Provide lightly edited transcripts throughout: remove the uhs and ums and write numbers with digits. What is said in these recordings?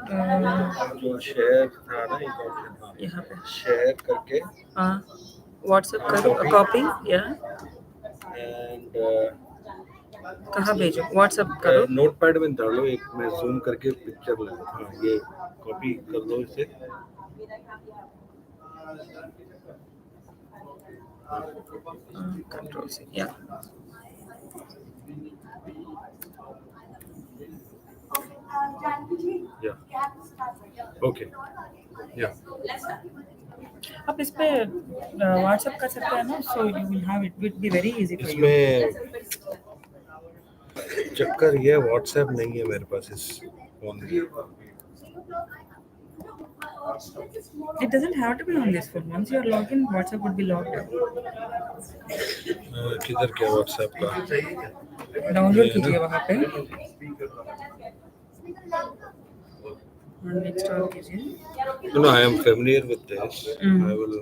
जो शेयर था ना एक ऑप्शन, हाँ यहाँ पे शेयर करके हाँ व्हाट्सएप करो कॉपी या एंड कहाँ भेजो व्हाट्सएप करो नोटपैड में डालो, एक मैं जूम करके पिक्चर लगा, हाँ ये कॉपी कर लो इसे, कंट्रोल से या ओके या आप इस पे व्हाट्सएप कर सकते हैं ना so you will have it be very easy for you इसमें चक्कर ये व्हाट्सएप नहीं है मेरे पास इस फोन में, It doesn't have to be on this phone. Once you are logged in, WhatsApp would be logged out. किधर क्या व्हाट्सएप का डाउनलोड कीजिए वहाँ पे इंस्टॉल कीजिए. No, I am familiar with this. I will.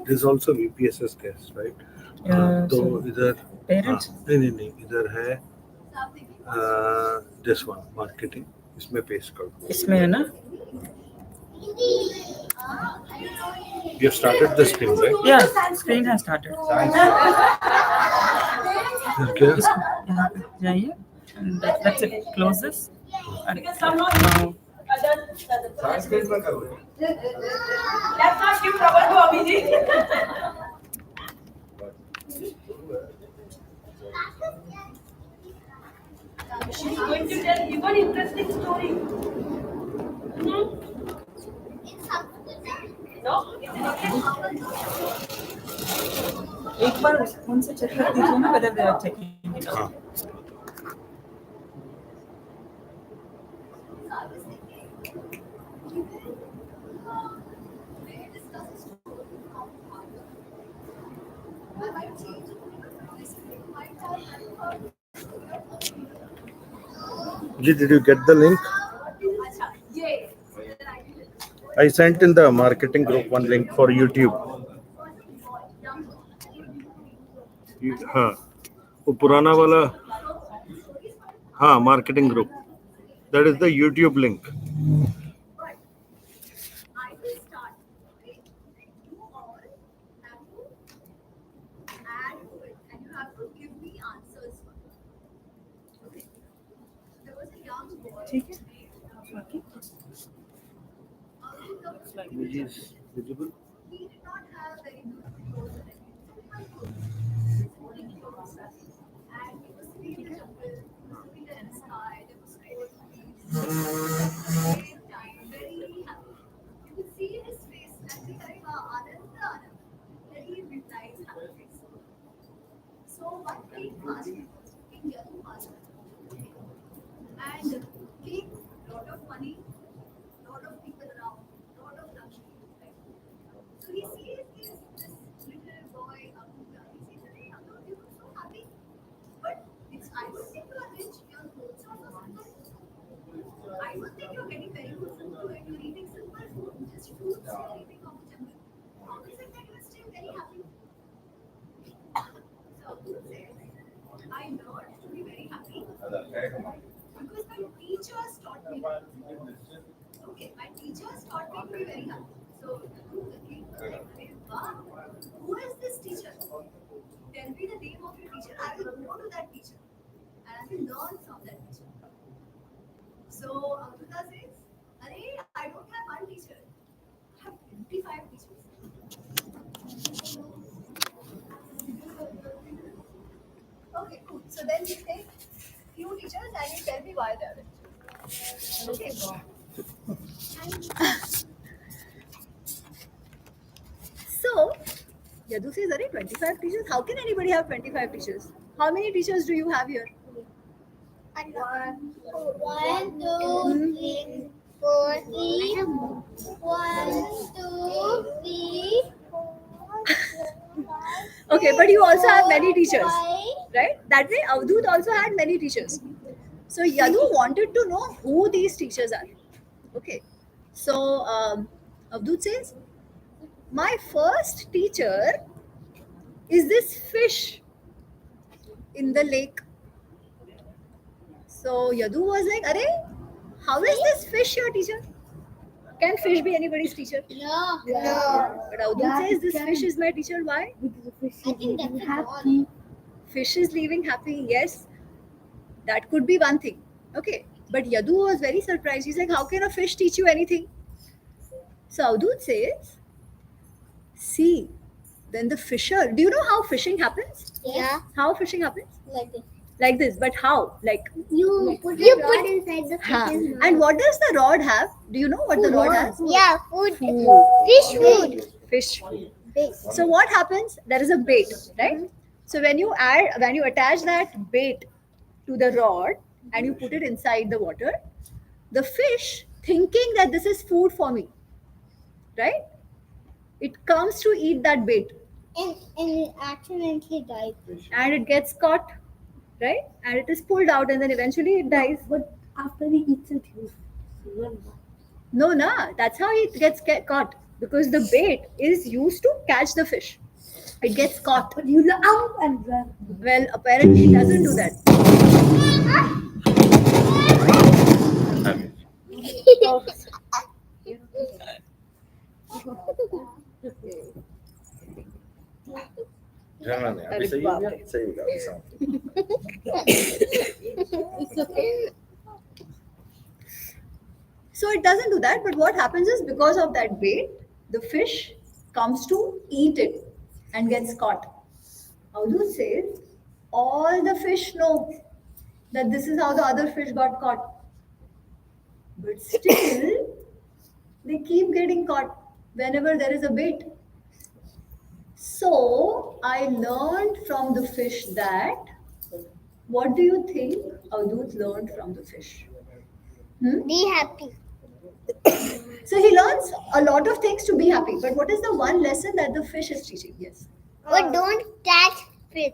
This is also VPSS case, right? तो इधर parents नहीं इधर है this one marketing, इसमें पेस्ट कर दो. इसमें है ना You have started the screen, right? Yeah, screen has started. Okay. यहाँ पे जाइए and that's it. Close this. And Let's not give trouble to Abhijit. She's going to tell you an interesting story. No? एक बार phone से check कर दीजिए ना whether they are checking it. हाँ. Did you get the link? I sent in the marketing group one link for YouTube. हाँ वो पुराना वाला, हाँ marketing group. That is the YouTube link. ठीक है. Image is visible. Who is this teacher? Tell me the name of your teacher. I will go to that teacher and I will learn from that teacher. So Amrita says, "Arey, I don't have one teacher. I have 25 teachers." Okay, cool. So then you take few teachers and you tell me why they are there. Okay. So, Yadu says, "Arey, 25 teachers? How can anybody have 25 teachers? How many teachers do you have here?" One, two, three, four, three. One, two, three, Okay, but you also have many teachers, right? That way, Avdut also had many teachers. So, Yadu wanted to know who these teachers are. Okay. So, Avdut says, "My first teacher is this fish in the lake." So, Yadu was like, "Arey, how is this fish your teacher? Can fish be anybody's teacher?" No. But Avdut says, "This fish is my teacher. Why? I think that's happy. Fish is leaving happy. Yes, that could be one thing. Okay. But Yadu was very surprised. He's like, "How can a fish teach you anything?" So Avdut says, "See, then the fisher, do you know how fishing happens? Yeah. How fishing happens? Like this. Like this, but how? Like, You put the rod inside the huh. fish's mouth. And what does the rod have? Do you know what the rod has? Yeah, food. Fish food. Fish food. So what happens? There is a bait, right? So when you attach that bait to the rod and you put it inside the water, the fish, thinking that this is food for me, right? It comes to eat that bait And it accidentally died. and it gets caught, right? And it is pulled out and then eventually it dies. But after he eats it, he's No, that's how it gets caught because the bait is used to catch the fish. It gets caught. but you out and run. Well, apparently it doesn't do that. रहना नहीं अभी सही हो गया सही हो गया अभी शांत So it doesn't do that, but what happens is because of that bait, the fish comes to eat it and gets caught. Avdut says all the fish know that this is how the other fish got caught. But still, they keep getting caught whenever there is a bait. So I learned from the fish that. What do you think Avdut learned from the fish? Be happy. So he learns a lot of things to be happy. But what is the one lesson that the fish is teaching? Yes. But don't catch fish.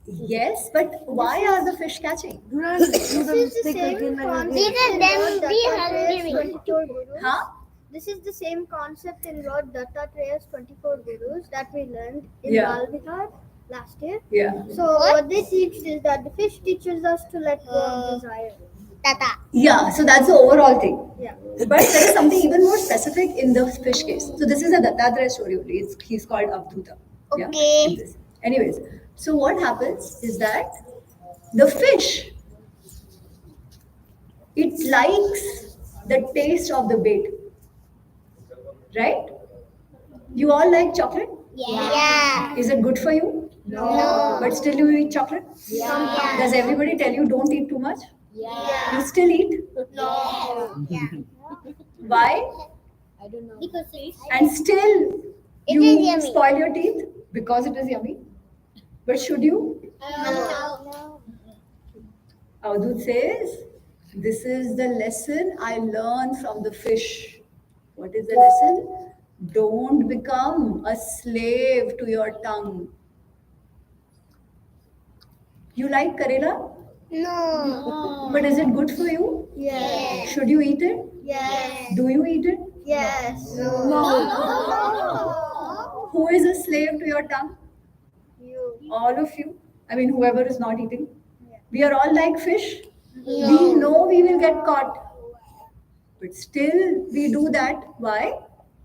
Yes, but why are the fish catching? Do not do the mistake again and again. Because them be hungry. Huh? This is the same concept in Lord Dattatraya's 24 Gurus that we learned in Yeah. Bal Vihar last year. Yeah. So what they teach is that the fish teaches us to let go of desire. Tata. Yeah, so that's the overall thing. Yeah. But there is something even more specific in the fish case. So this is a Dattatreya story only. He's called Avdhuta. Yeah, Okay. in this. Anyways, so what happens is that the fish, it likes the taste of the bait. Right? You all like chocolate? Yeah. Is it good for you? No. But still you eat chocolate? Yeah. Does everybody tell you don't eat too much? Yeah. You still eat? No. Yeah. Why? Because it's And still It you is yummy. spoil your teeth because it is yummy. But should you? no. Avdut says, this is the lesson I learned from the fish. What is the lesson? Don't become a slave to your tongue. You like Karela? No. But is it good for you? Yes. Should you eat it? Yes. Do you eat it? Yes. Who is a slave to your tongue? You. All of you. I mean, whoever is not eating. We are all like fish. We know we will get caught. But still, we do that. Why?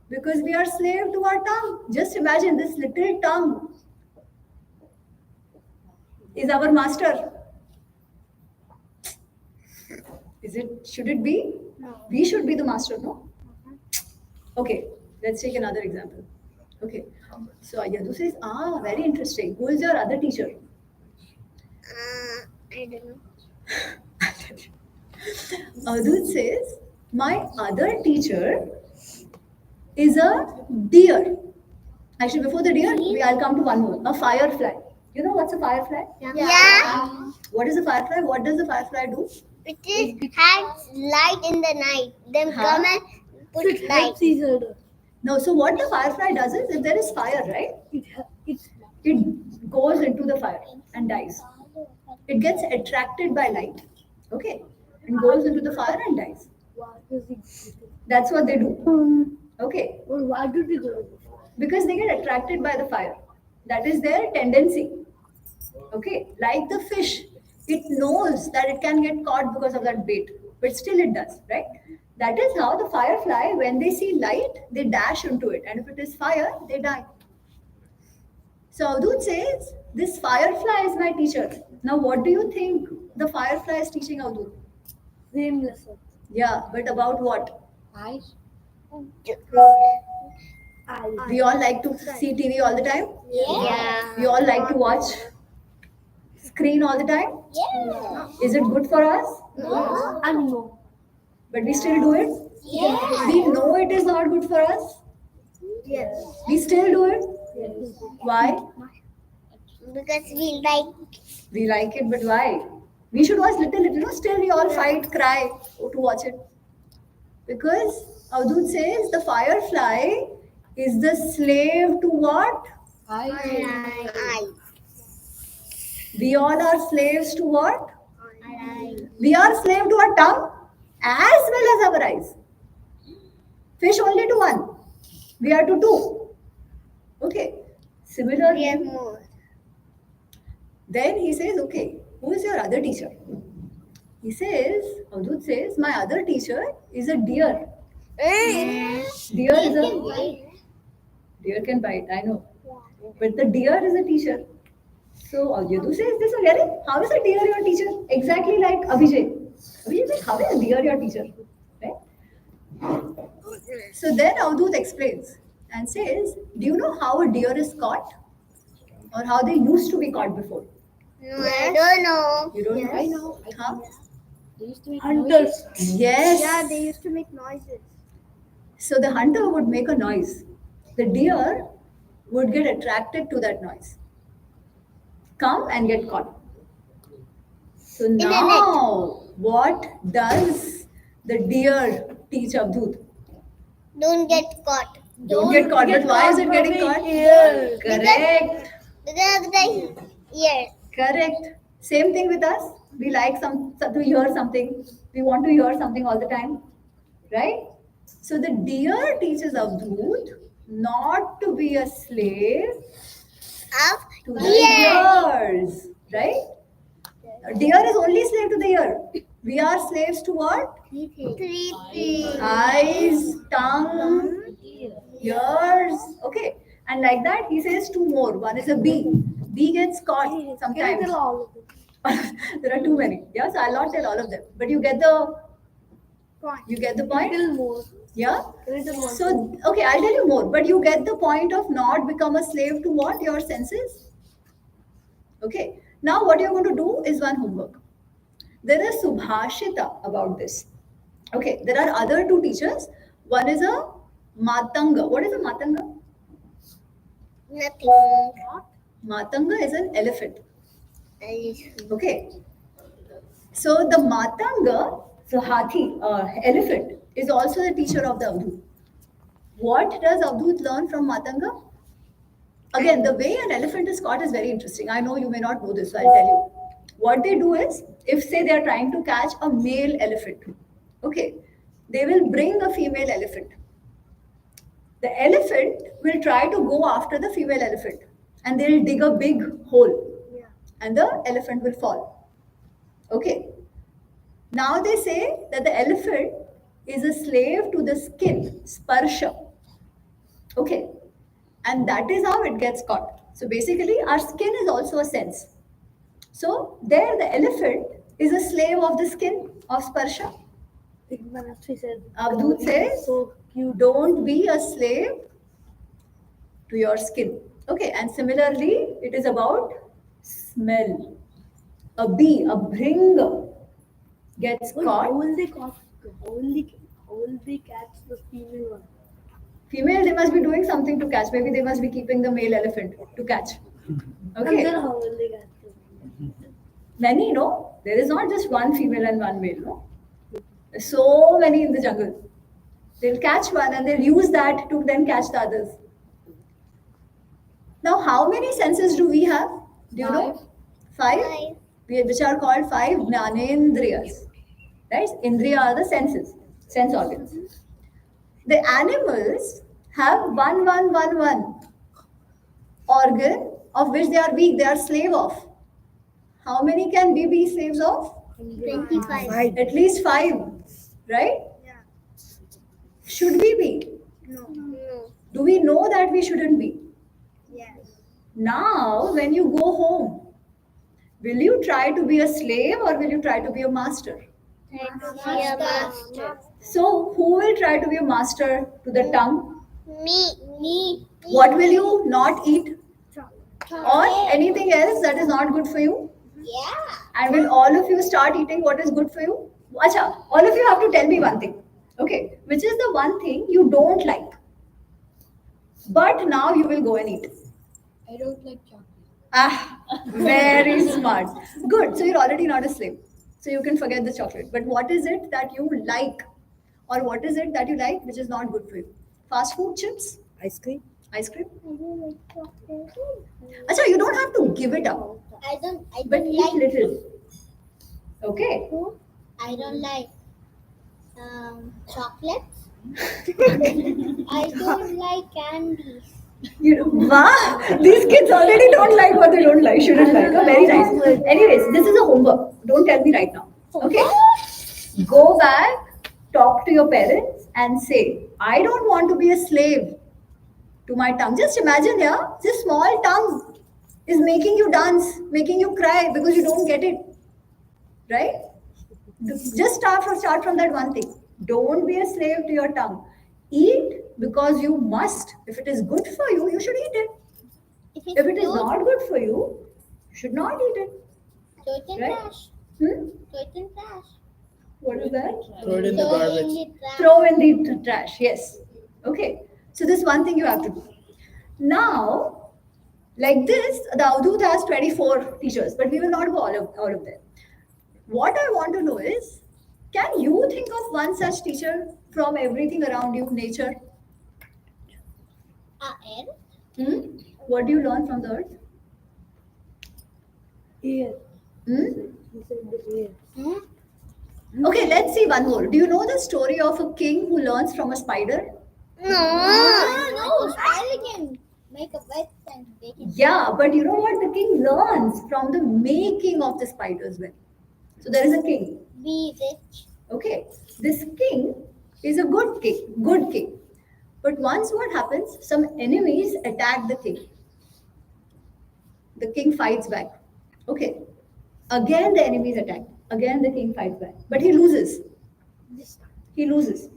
Because we are slave to our tongue. Just imagine this little tongue is our master. Should it be? No. We should be the master, no? Okay, let's take another example. Okay, so Yadu says, very interesting. Who is your other teacher? I don't know. Avadut says, my other teacher is a deer. Actually, before the deer, I'll come to one more. A firefly. You know what's a firefly? Yeah. What is a firefly? What does the firefly do? It is has light in the night. Then come and put It light. helps each other. No, so what the firefly does is, if there is fire, right, It's it goes into the fire and dies. It gets attracted by light, okay, and goes into the fire and dies. why does it go? That's what they do, okay, Or why do they go? because they get attracted by the fire. That is their tendency, okay. Like the fish, it knows that it can get caught because of that bait, but still it does, right? That is how the firefly, when they see light, they dash into it, and if it is fire, they die. So Avadut says, this firefly is my teacher. Now, what do you think the firefly is teaching Avadut? Same lesson. Yeah, but about what? Eyes. We all like to see TV all the time. Yeah. We all like to watch screen all the time. Yeah. Is it good for us? No. And no. But we still do it. Yeah. We know it is not good for us. Yes. We still do it. Why? Because we like. We like it, but why? We should watch little, still we all fight, cry to watch it. Because Avadut says the firefly is the slave to what? I. We all are slaves to what? I. We are slave to our tongue as well as our eyes. Fish only to one. We are to two. Okay. We have Similarly, more. then he says, okay, who is your other teacher? He says, Avadut says, my other teacher is a deer. Deer is a deer can bite, I know. But the deer is a teacher. So Yadu says this again. How is a deer your teacher? Exactly like Abhijay. Abhijay says, how is a deer your teacher? Right? So then Avadut explains and says, do you know how a deer is caught? Or how they used to be caught before? No, I don't know. You don't know? I know. Huh? They used to make hunters. Yes. Yeah, they used to make noises. So the hunter would make a noise. The deer would get attracted to that noise. Come and get caught. So a now, what does the deer teach Avadut? Don't get caught. Don't get caught. But why is it getting caught? Ear. Correct. Because of the ears. Correct. Same thing with us. We like to hear something. We want to hear something all the time. Right? So the deer teaches Avadut not to be a slave Of to the ears. ears. Right? A deer is only slave to the ear. We are slaves to what? Three things. Eyes, tongue, ears. Okay. And like that, he says two more. One is a bee. Bee gets caught Can you sometimes. tell all of them? There are too many. Yeah, so I'll not tell all of them. But you get the point? Little more. Yeah? Little more. So, okay, I'll tell you more. But you get the point of not become a slave to what? Your senses. Okay. Now what you're going to do is one homework. There is Subhashita about this. Okay. There are other two teachers. One is a Matanga. What is a Matanga? Nothing. Matanga is an elephant. Okay. So the Matanga, so Hathi, elephant, is also the teacher of the Avadut. What does Avadut learn from Matanga? Again, the way an elephant is caught is very interesting. I know you may not know this, so I'll tell you. What they do is, if say they are trying to catch a male elephant, okay, they will bring a female elephant. The elephant will try to go after the female elephant, and they'll dig a big hole, and the elephant will fall. Okay. Now they say that the elephant is a slave to the skin, sparsha. Okay. And that is how it gets caught. So basically, our skin is also a sense. So there, the elephant is a slave of the skin of sparsha. Manasvi said. Avadut says, So cute. don't be a slave to your skin. Okay, and similarly, it is about smell. A bee, a bhring, gets How caught. will they catch? How will they catch the female one? Female, they must be doing something to catch. Maybe they must be keeping the male elephant to catch. And Okay. then how will they catch them? Many, no? There is not just one female and one male, no? There's so many in the jungle. They'll catch one and they'll use that to then catch the others. Now, how many senses do we have? Do you know? Five. Which are called five Jnanendriyas. Right? Indriya are the senses, sense organs. The animals have one organ of which they are weak, they are slave of. How many can we be slaves of? 25. At least five, right? Yeah. Should we be? No. Do we know that we shouldn't be? Yes. Now, when you go home, will you try to be a slave or will you try to be a master? Master. So, who will try to be a master to the tongue? Me. What will you not eat? Or anything else that is not good for you? Yeah. And will all of you start eating what is good for you? Acha, all of you have to tell me one thing. Okay, which is the one thing you don't like? But now you will go and eat. I don't like chocolate. Ah, very smart. Good. So you're already not a slave. So you can forget the chocolate. But what is it that you like? Or what is it that you like which is not good for you? Fast food, chips, Ice cream? ice cream? I don't like chocolate. Acha, you don't have to give it up. I don't But eat like little. Okay. I don't like chocolates. I don't like candies. You know, wow, these kids already don't like what they don't like, shouldn't like. Oh, very nice. Anyways, this is a homework. Don't tell me right now. Okay? Go back, talk to your parents, and say, I don't want to be a slave to my tongue. Just imagine here, this small tongue is making you dance, making you cry because you don't get it. Right? Just start from that one thing. Don't be a slave to your tongue. Eat because you must. If it is good for you, you should eat it. If it is not good for you, you should not eat it. Throw it in Right? trash. Hmm? Throw it in trash. What is that? Throw it in the Throw it garbage. in the trash. Throw in the trash. Yes. Okay. So this one thing you have to do. Now, like this, the Avadut has 24 teachers, but we will not go all of them. What I want to know is, can you think of one such teacher from everything around you, nature? Air. Hmm? What do you learn from the earth? Ear. Hmm? He said the ear. Okay, let's see one more. Do you know the story of a king who learns from a spider? No. Spider can make a web and they can. Yeah, but you know what? The king learns from the making of the spider's web. So there is a king. Be rich. Okay, this king is a good king. But once what happens? Some enemies attack the king. The king fights back. Okay, again the enemies attack. Again the king fights back. But he loses. He loses.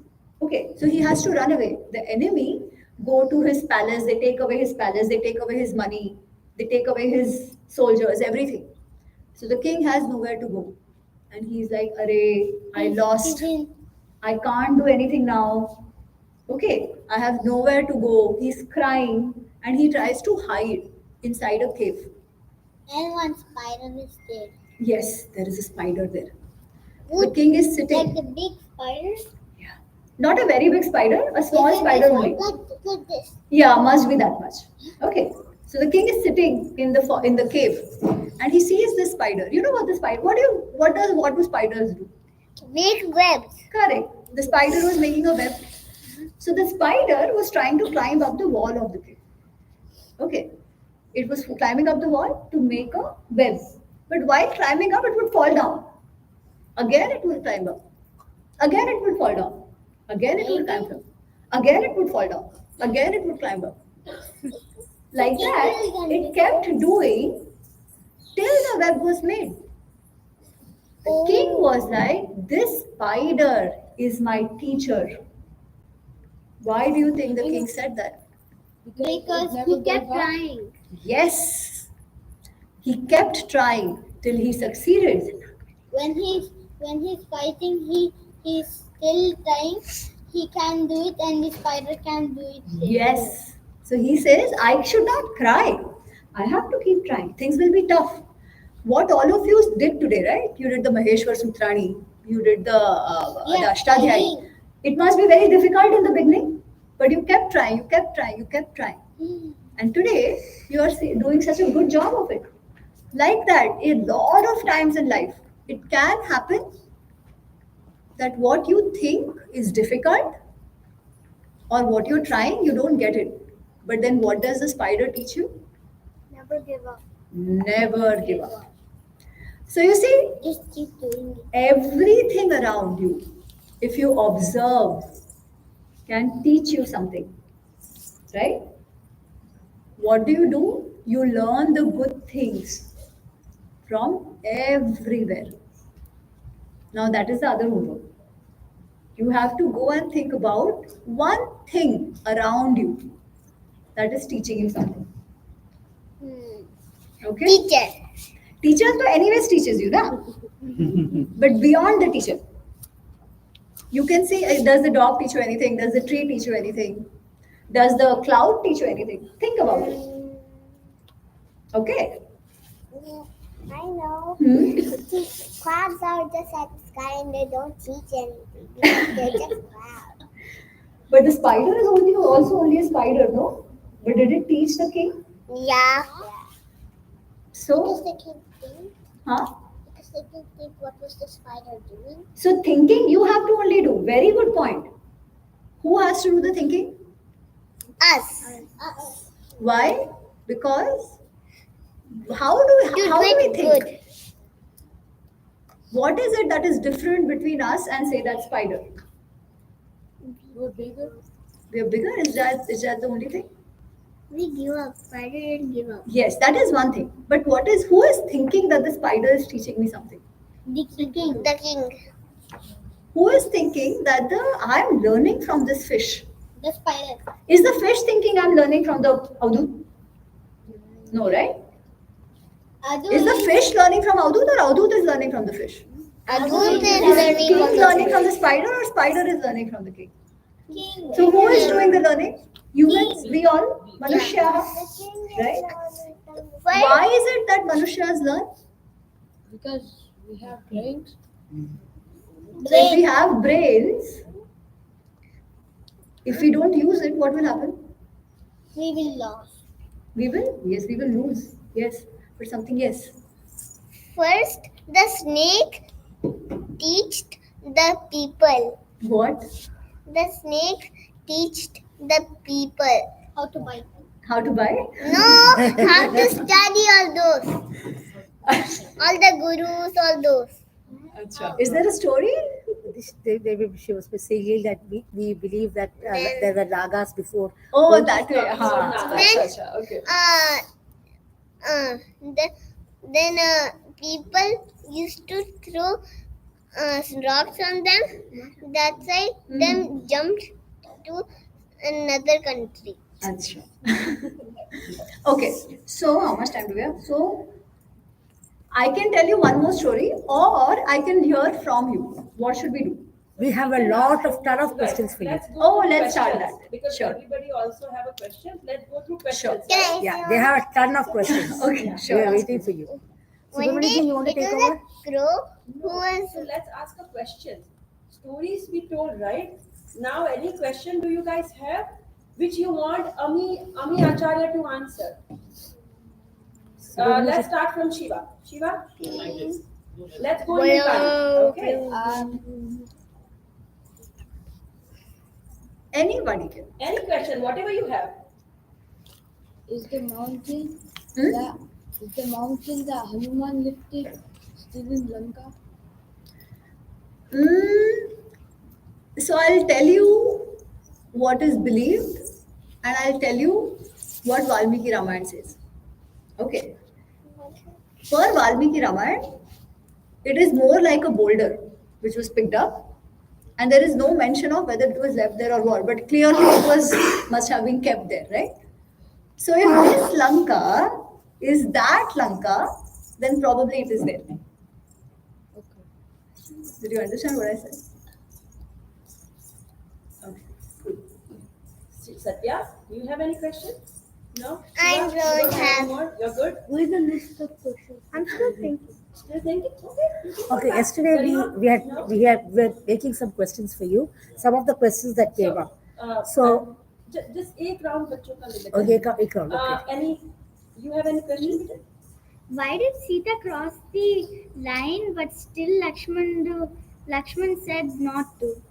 Okay, so he has to run away. The enemy go to his palace, they take away his palace, they take away his money, they take away his soldiers, everything. So the king has nowhere to go. And he's like, Array, I lost. I can't do anything now. Okay, I have nowhere to go. He's crying and he tries to hide inside a cave. And one spider is there. Yes, there is a spider there. The Would king is sitting. like the big spiders. Yeah. Not a very big spider, a small spider only. Like this. Yeah, must be that much. Okay. So the king is sitting in the cave and he sees this spider. You know what the spider what do spiders do? Make webs. Correct. The spider was making a web. So the spider was trying to climb up the wall of the cave. Okay. It was climbing up the wall to make a web. But while climbing up, it would fall down. Again, it would climb up. Again, it would fall down. Again, it would climb up. Again, it would fall down. Again, it would climb up. Like that, it kept doing till the web was made. The king was like, this spider is my teacher. Why do you think the king said that? Because he kept trying. Yes, he kept trying till he succeeded. When he when he's fighting, he's still trying. He can do it, and the spider can do it. Yes. So he says, I should not cry. I have to keep trying. Things will be tough. What all of you did today, right? You did the Maheshwar Sutrani. You did the Ashtadhyayi. It must be very difficult in the beginning, but you kept trying, you kept trying, you kept trying. And today, you are doing such a good job of it. Like that, a lot of times in life, it can happen that what you think is difficult or what you're trying, you don't get it. But then what does the spider teach you? Never give up. Never give up. So you see, Just keep doing it. everything around you, if you observe, can teach you something. Right? What do? You learn the good things from everywhere. Now that is the other homework. You have to go and think about one thing around you that is teaching you something. Okay? Teacher. Teachers, but anyways teaches you, na? But beyond the teacher, you can see, does the dog teach you anything? Does the tree teach you anything? Does the cloud teach you anything? Think about it. Okay? I know. Hmm? Clouds are just at the sky and they don't teach anything because they're just clouds. But the spider is also only a spider, no? But did it teach the king? Yeah. Because So, they can think. huh? Because they can think what was the spider doing. So thinking you have to only do. Very good point. Who has to do the thinking? Us. Why? Because how do we think? Good. What is it that is different between us and say that spider? We're bigger. We are bigger. Is that the only thing? We give up. Spider didn't give up. Yes, that is one thing. But who is thinking that the spider is teaching me something? The king. The king. Who is thinking that I am learning from this fish? The spider. Is the fish thinking I'm learning from the Avdut? No, right? Is the fish learning from Avdut or Avdut is learning from the fish? Adult is Is learning king from the learning from the spider or spider is learning from the king? king. So who is doing the learning? Humans, we all, Manushya, right? Why is it that Manushas learn? Because we have brains. So if we have brains, if we don't use it, what will happen? We will lose. We will? Yes, we will lose. Yes, but something, yes. First, the snake teached the people. What? The snake teached the people. How to bite. How to buy? No, how to study all those. All the gurus, all those. Is there a story? She was saying that we believe that there were ragas before. Oh, that way. Okay. Then people used to throw rocks on them. That's why them jumped to another country. Achha. Okay, so how much time do we have? So I can tell you one more story, or I can hear from you. What should we do? We have a ton of questions for you. Let's go Oh, through let's start questions, that. because Sure. everybody also have a question. Let's go through questions. Sure. Yeah, they have a ton of questions. Okay, We sure. are waiting for you. One Subramanian day, ji, you want to it take was over? a crow who So was let's ask a question. Stories we told, right? Now, any question do you guys have which you want Ami Acharya to answer? Let's start from Shiva. Shiva, let's go in the time. Okay. Anybody can. Any question, whatever you have. Is the mountain Hmm? that Hanuman lifted still in Lanka? So I'll tell you what is believed, and I'll tell you what Valmiki Ramayana says. Okay. For Valmiki Ramayana, it is more like a boulder which was picked up, and there is no mention of whether it was left there or what, but clearly it must have been kept there, right? So if this Lanka is that Lanka, then probably it is there. Okay. Did you understand what I said? Okay, cool. Satya, do you have any question? No? I Shiva, you don't any have. more? You're good? With a list of questions. I'm still thinking. Still thinking? Okay. you can Okay, come back. yesterday Garima, no? we were making some questions for you. Some of the questions that came up. So just एक round बच्चों का ले लेते okay, हैं. एक round, okay. Any? You have any question? Peter? Why did Sita cross the line but still Lakshman said not to?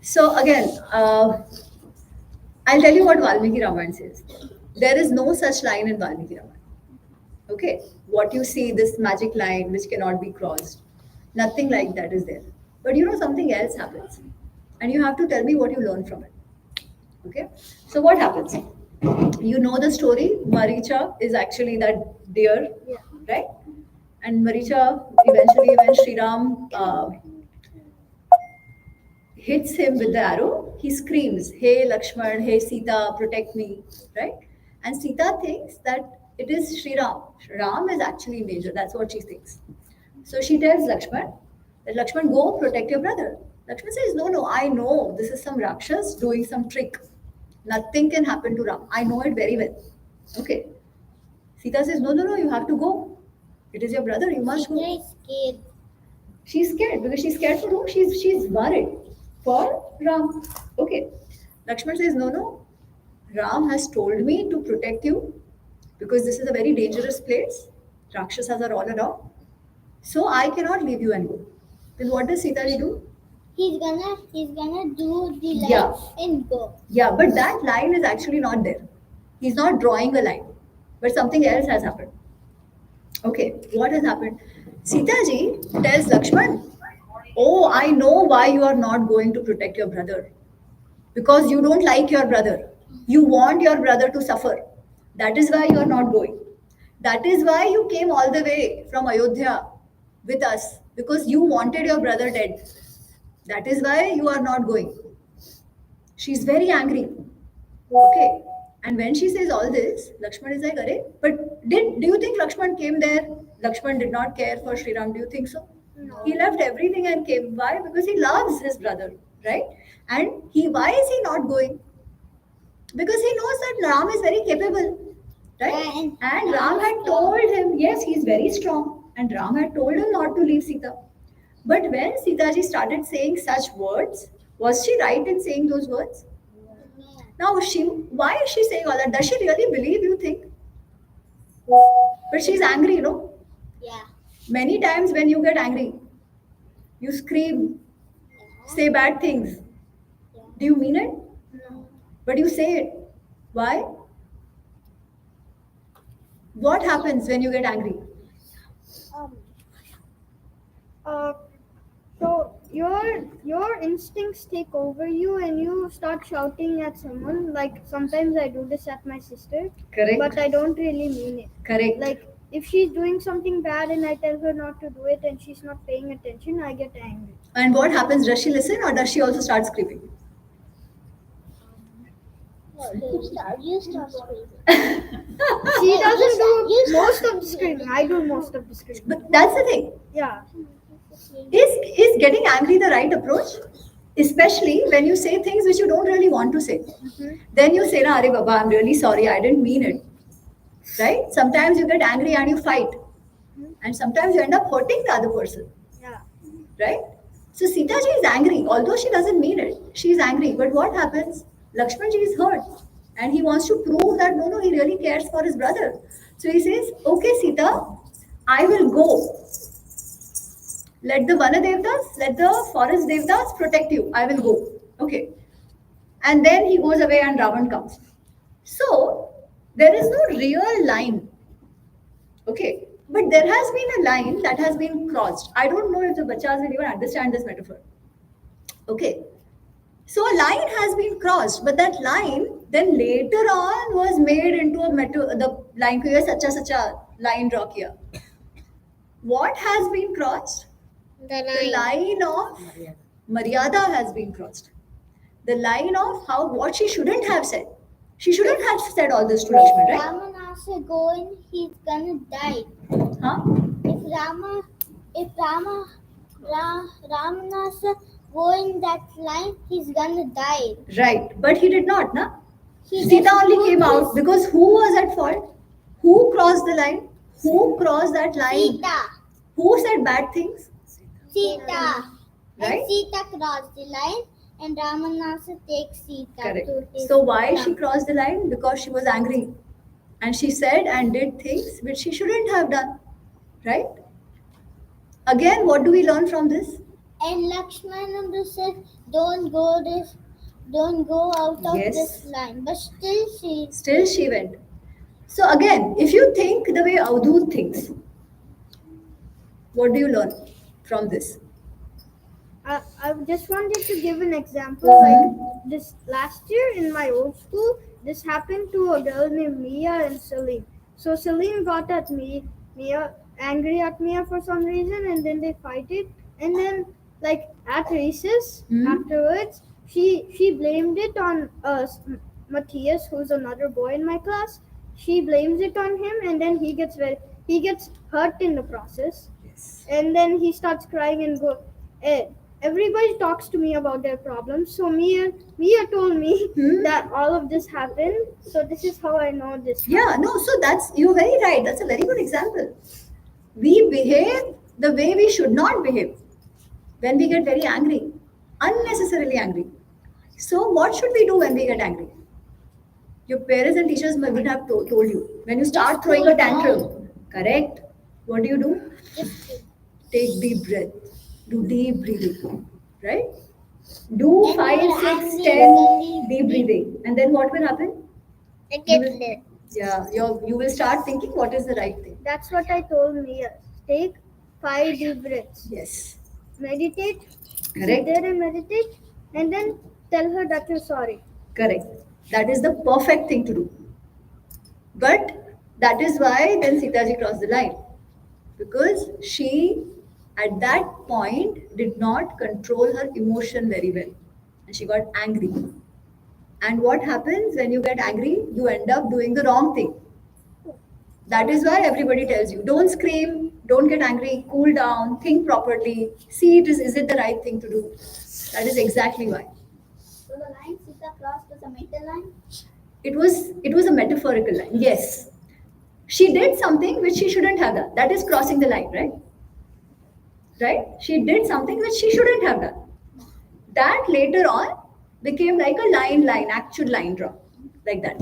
So again, I'll tell you what Valmiki Ramayana says. There is no such line in Valmiki Ramayana. Okay, what you see, this magic line which cannot be crossed, nothing like that is there. But you know, something else happens, and you have to tell me what you learn from it. Okay, so what happens? You know the story. Maricha is actually that deer, right? And Maricha eventually, when Sri Ram hits him with the arrow, he screams, "Hey Lakshman, hey Sita, protect me!" Right? And Sita thinks that it is Sri Ram. Ram is actually in danger. That's what she thinks. So she tells Lakshman that Lakshman, go protect your brother. Lakshman says, "No, no, I know this is some Rakshas doing some trick. Nothing can happen to Ram. I know it very well." Okay. Sita says, "No, no, no, you have to go. It is your brother. You must go." Sita is scared. She's scared because she's scared for whom? She's worried for Ram. Okay. Lakshman says, "No, no. Ram has told me to protect you because this is a very dangerous place. Rakshasas are all around. So I cannot leave you and go." Then what does Sita do? He's gonna do the line Yeah. and go. Yeah, but that line is actually not there. He's not drawing a line, but something else has happened. Okay, what has happened? Sita ji tells Lakshman, "Oh, I know why you are not going to protect your brother. Because you don't like your brother. You want your brother to suffer. That is why you are not going. That is why you came all the way from Ayodhya with us, because you wanted your brother dead. That is why you are not going." She's very angry. Okay. And when she says all this, Lakshman is like, "Arey, but do you think Lakshman came there? Lakshman did not care for Sri Ram. Do you think so? No. He left everything and came. Why? Because he loves his brother, right? And why is he not going? Because he knows that Ram is very capable, right? And Ram had told him, yes, he's very strong. And Ram had told him not to leave Sita. But when Sita ji started saying such words, was she right in saying those words? Now, why is she saying all that? Does she really believe, you think? But she's angry, no? Yeah. Many times when you get angry, you scream, say bad things. Do you mean it? No. But you say it. Why? What happens when you get angry? So your instincts take over you and you start shouting at someone. Like sometimes I do this at my sister, Correct. but I don't really mean it. Correct. Like if she's doing something bad and I tell her not to do it and she's not paying attention, I get angry. And what happens? Does she listen or does she also start screaming? You start screaming. She doesn't do most of the screaming. I do most of the screaming. But that's the thing. Yeah. Is getting angry the right approach? Especially when you say things which you don't really want to say. Then you say, "Na, Are Baba, I'm really sorry, I didn't mean it." Right? Sometimes you get angry and you fight. And sometimes you end up hurting the other person. Yeah. Right? So Sita ji is angry, although she doesn't mean it. She is angry. But what happens? Lakshman ji is hurt. And he wants to prove that no, he really cares for his brother. So he says, "Okay, Sita, I will go. Let the Vana Devdas, let the forest Devdas protect you. I will go." Okay. And then he goes away and Ravan comes. So there is no real line. Okay. But there has been a line that has been crossed. I don't know if the bachas will even understand this metaphor. Okay. So a line has been crossed, but that line then later on was made into a the line ko ye sacha line draw kiya. What has been crossed? The line of Maryada has been crossed. The line of what she shouldn't have said. She shouldn't have said all this to Lakshman, right? Raman has to go and he's gonna die. Huh? If Rama Ramanasa go in that line, he's gonna die. Right, but he did not, na? He Sita just only put came out his- because who was at fault? Who crossed the line? Who crossed that line? Sita. Who said bad things? Sita. Right? And Sita crossed the line, and Ramanasa takes Sita Correct. to his So why she camp. crossed the line? Because she was angry. And she said and did things which she shouldn't have done. Right? Again, what do we learn from this? And Lakshmana said, don't go out of Yes. this line. But Still she went. So again, if you think the way Avadhoot thinks, what do you learn from this? I just wanted to give an example. Like this last year in my old school, this happened to a girl named Mia and Celine. So Celine got at Mia angry at Mia for some reason, and then they fight it. And then, like at recess afterwards, she blamed it on Matthias, who's another boy in my class. She blames it on him, and then he gets hurt in the process. Yes. And then he starts crying and everybody talks to me about their problems. So Mia told me that all of this happened. So this is how I know this. Yeah, no, so you're very right. That's a very good example. We behave the way we should not behave when we get very angry, unnecessarily angry. So what should we do when we get angry? Your parents and teachers would have told you. When you start throwing a tantrum, correct? What do? Take deep breath. Do deep breathing, right? Do And 5, you're 6, angry, 10 deep breathing. And then what will happen? It gets lit. Yeah, you will start thinking what is the right thing. That's what I told Mia. Take 5 deep breaths. Yes. Meditate. Sit Correct. there and meditate, and then tell her that you're sorry. Correct. That is the perfect thing to do. But that is why then Sitaji crossed the line. Because she, at that point, did not control her emotion very well. And she got angry. And what happens when you get angry? You end up doing the wrong thing. That is why everybody tells you, don't scream, don't get angry, cool down, think properly, see is it the right thing to do. That is exactly why. So the line Sita crossed was a mental line? It was a metaphorical line, yes. She did something which she shouldn't have done. That is crossing the line, right? Right? She did something which she shouldn't have done. That later on became like a line, actual line draw. Like that.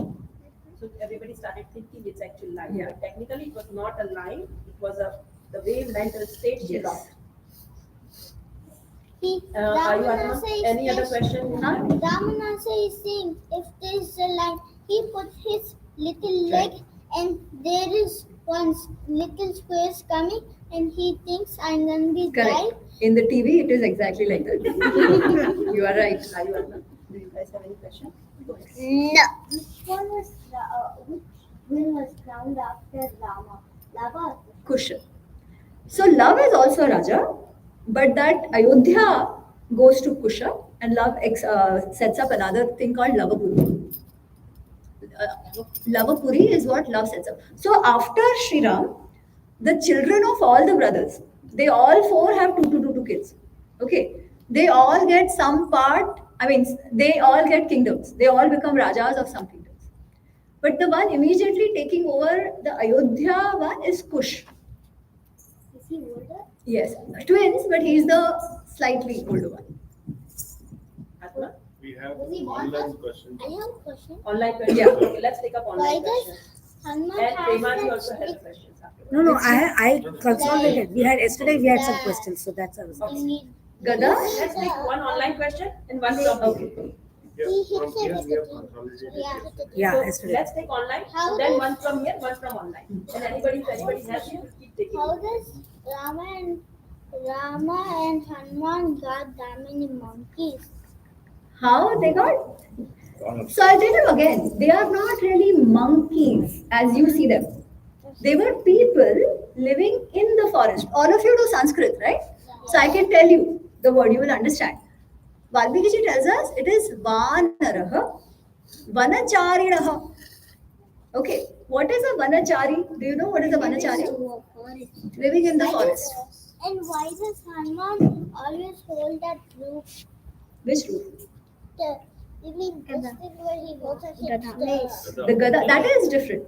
So everybody started thinking it's actually line. Yeah. But technically it was not a line, it was the way mental state she Yes. lost. See, Are you Ramanasa asking is any other saying- question? Huh? Ramanasa is saying if there is a line, he puts his little leg and there is one little square coming and he thinks I'm gonna be Correct. died. In the TV, it is exactly like that. You are right. Are you asking? Do you guys have any question? No. Which one was crowned after Rama? Lava. Kushan. So love is also Raja, but that Ayodhya goes to Kusha and love sets up another thing called Lavapuri. Lavapuri is what love sets up. So after Sri Ram, the children of all the brothers, they all 4 have two kids. Okay. They all get some part, they all get kingdoms. They all become Rajas of some kingdoms. But the one immediately taking over the Ayodhya one is Kush. Is he older? Yes, twins, but he's the slightly older one. Atma? We have Does he want online us? questions. I have a question. Online question? Yeah. Okay, let's take up Why online does questions. Hanuman And has Premaji that also has stick questions afterwards. No, I consolidated. Yesterday we had some questions, so that's how I was in asking. it? Gada? Let's take one online question and one from Okay. Yeah, He hit from it here with we have the thing. consolidated. Yeah. Yeah, So yesterday. let's take online, How and then does- one from here, one from online. And if anybody has, you keep taking. How does Rama and Hanuman got that many monkeys? How they got? So I'll tell you again, they are not really monkeys as you see them. They were people living in the forest. All of you do Sanskrit, right? So I can tell you the word, you will understand. Valmiki ji tells us it is Vanaraha, Vanacharinaha. Okay, what is a Vanachari? Do you know what is a Vanachari? Living in the forest. And why does Hanuman always hold that roof? Which roof? You mean this is where he holds a place? The Gada, that is different.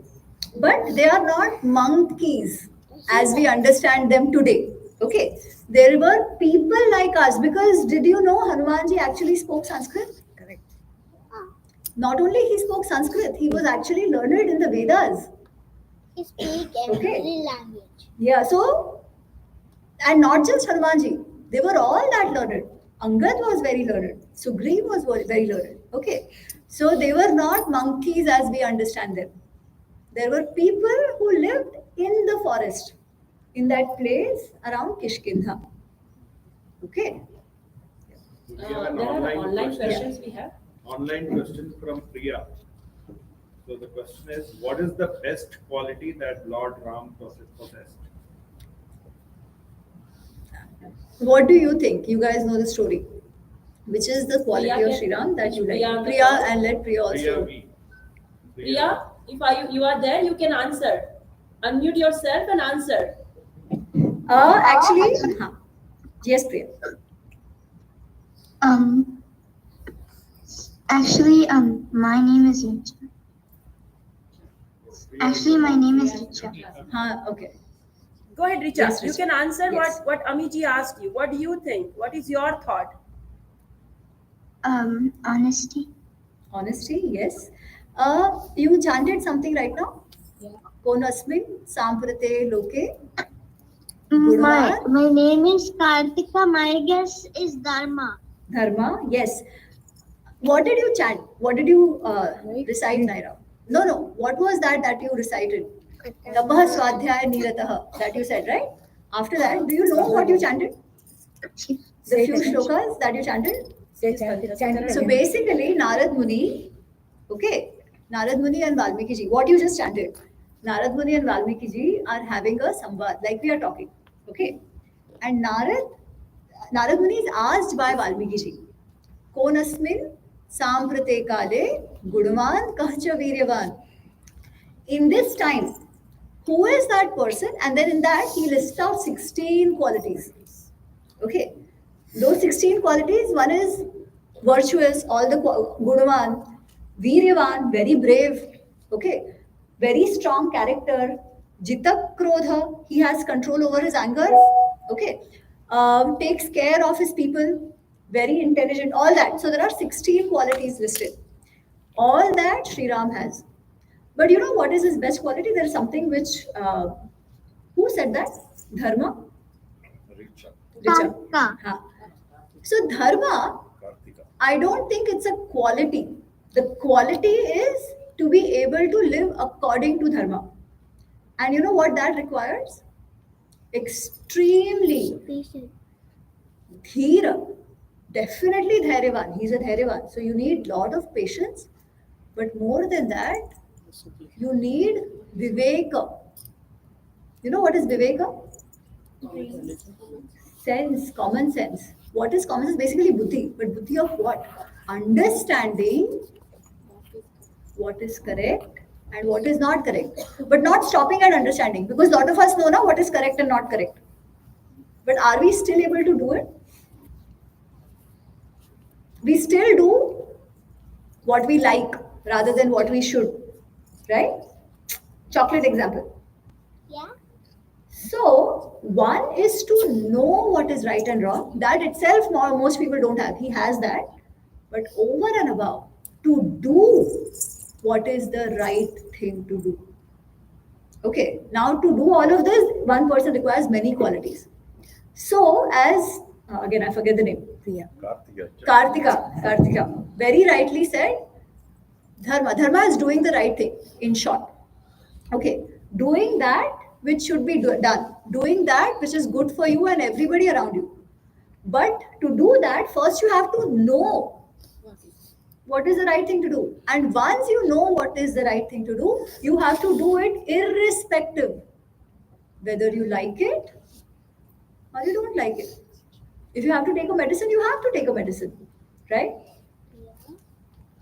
But they are not monkeys as we understand them today. Okay. There were people like us because did you know Hanumanji actually spoke Sanskrit? Correct. Not only he spoke Sanskrit, he was actually learned in the Vedas. He speaks every language. Yeah, so, and not just Hanumanji, they were all that learned. Angad was very learned. Sugriv was very learned. Okay, so they were not monkeys as we understand them. There were people who lived in the forest, in that place around Kishkindha. Okay. We have an There are online question. questions we have. Online question from Priya. So the question is, what is the best quality that Lord Ram possessed? What do you think? You guys know the story. Which is the quality Priya of can- Sri Ram that you like? Priya on the Priya, call. and let Priya Priya, also. V. Priya, if you are there, you can answer. Unmute yourself and answer. Actually, yes, Priya. My name is Richa. Actually, my name is Richa. Okay. Go ahead, Richa. Yes, You Richa. can answer Yes. what Amiji asked you. What do you think? What is your thought? Honesty. Honesty, yes. You chanted something right now? Yeah. Konasmin samprate loke. My name is Kartika. My guess is Dharma. Dharma, yes. What did you chant? What did you recite, Naira? No. What was that you recited? Tapah swadhyaya niratah. That you said, right? After that, do you know what you chanted? The few shlokas that you chanted? So basically, Narad Muni, okay, Narad Muni and Valmiki ji, what you just chanted, Narad Muni and Valmiki ji are having a samvad, like we are talking, okay, and Narad Muni is asked by Valmiki ji, Konasmin samprate kale gudavan kahcha viryavan. In this time, who is that person? And then in that, he lists out 16 qualities. Okay, those 16 qualities, one is virtuous, all the Gunavan, Viryavan, very brave, okay, very strong character, Jitak Krodha, he has control over his anger, okay, takes care of his people, very intelligent, all that. So there are 16 qualities listed. All that Sri Ram has. But you know what is his best quality? There is something which, who said that? Dharma? Richa. Richa. Ha. So Dharma, Kartika. I don't think it's a quality. The quality is to be able to live according to Dharma. And you know what that requires? Extremely Dhira. Definitely Dhairyavan. He's a Dhairyavan. So you need lot of patience. But more than that, you need Viveka. You know what is Viveka? Sense, common sense. What is common sense? Basically buddhi. But buddhi of what? Understanding what is correct and what is not correct. But not stopping at understanding. Because a lot of us know now what is correct and not correct. But are we still able to do it? We still do what we like rather than what we should. Right? Chocolate example. Yeah. So, one is to know what is right and wrong. That itself, most people don't have. He has that. But over and above, to do what is the right thing to do. Okay, now to do all of this, one person requires many qualities. So, as again, I forget the name. Kartika very rightly said, Dharma is doing the right thing, in short. Okay, doing that which should be done, doing that which is good for you and everybody around you. But to do that, first you have to know what is the right thing to do. And once you know what is the right thing to do, you have to do it irrespective whether you like it or you don't like it. If you have to take a medicine, you have to take a medicine, right?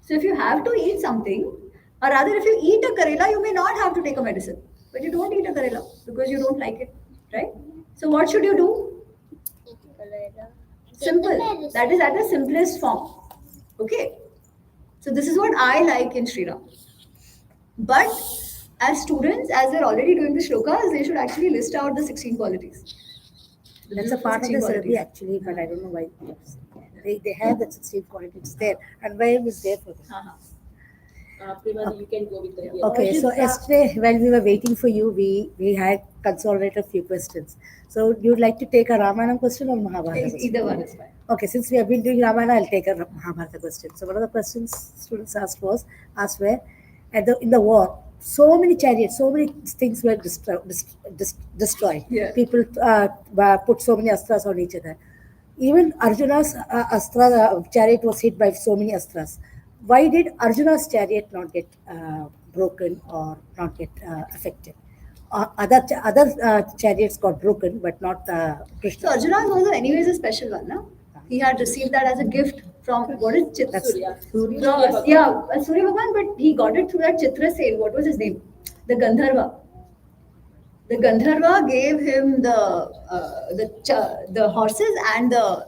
So if you have to eat something, or rather if you eat a karela, you may not have to take a medicine. But you don't eat a karela because you don't like it, right? So what should you do? Simple. That is at the simplest form. Okay. So this is what I like in Sri Ram. But as students, as they're already doing the shlokas, they should actually list out the 16 qualities. That's a part of 16 the syllabi qualities. actually, but I don't know why. They have that 16 qualities there, and why is there for them? Prima, you can go with the Okay, so yesterday while we were waiting for you, we had consolidated a few questions. So you'd like to take a Ramayana question or Mahabharata question? Either one is fine. Okay, since we have been doing Ramayana, I'll take a Mahabharata question. So one of the questions students asked were, in the war, so many chariots, so many things were destroyed. Yeah. People put so many astras on each other. Even Arjuna's chariot was hit by so many astras. Why did Arjuna's chariot not get broken or not get affected? Other chariots got broken, but not So Krishna. Arjuna's also anyways a special one, no? He had received that as a gift from what is Chitra? Surya. Surya Bhagwan, but he got it through that Chitra sale. What was his name? The Gandharva. The Gandharva gave him the horses and the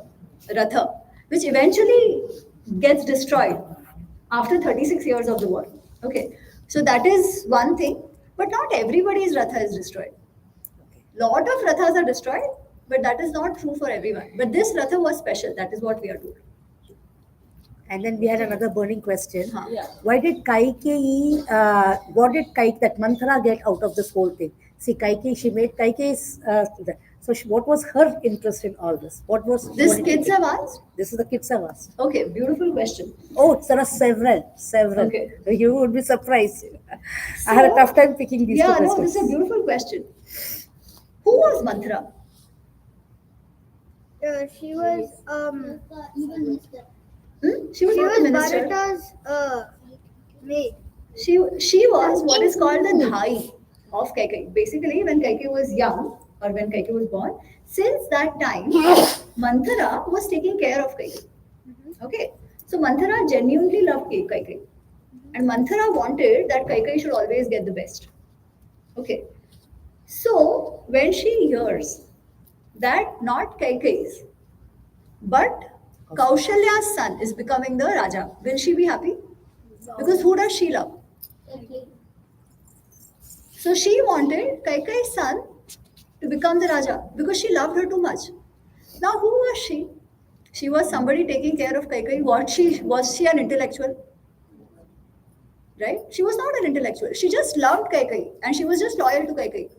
Ratha, which eventually gets destroyed after 36 years of the war. Okay, so that is one thing, but not everybody's Ratha is destroyed. Lot of Rathas are destroyed, but that is not true for everyone. But this Ratha was special. That is what we are told. And then we had another burning question. Yeah. Why did Kaikeyi, what did that Manthara get out of this whole thing? See, Kaikeyi, she made Kaikeyi's, what was her interest in all this? What This did kids she have get? asked? This is the kids have asked. Okay, beautiful question. Oh, there are several. Okay. You would be surprised. I had a tough time picking these two Yeah, no, questions. this is a beautiful question. Who was Manthara? She was She was she not a was minister. Bharata's maid. She was what is called the Dhai of Kaikeyi. Basically, when Kaikeyi was young or when Kaikeyi was born, since that time, Manthara was taking care of Kaikeyi. Okay, so Manthara genuinely loved Kaikeyi, and Manthara wanted that Kaikeyi should always get the best. Okay, so when she hears that not Kaikeyi's, but Kaushalya's son is becoming the Raja, will she be happy? Because who does she love? So she wanted Kaikeyi's son to become the Raja because she loved her too much. Now who was she? She was somebody taking care of Kaikeyi. Was she an intellectual? Right? She was not an intellectual. She just loved Kaikeyi and she was just loyal to Kaikeyi.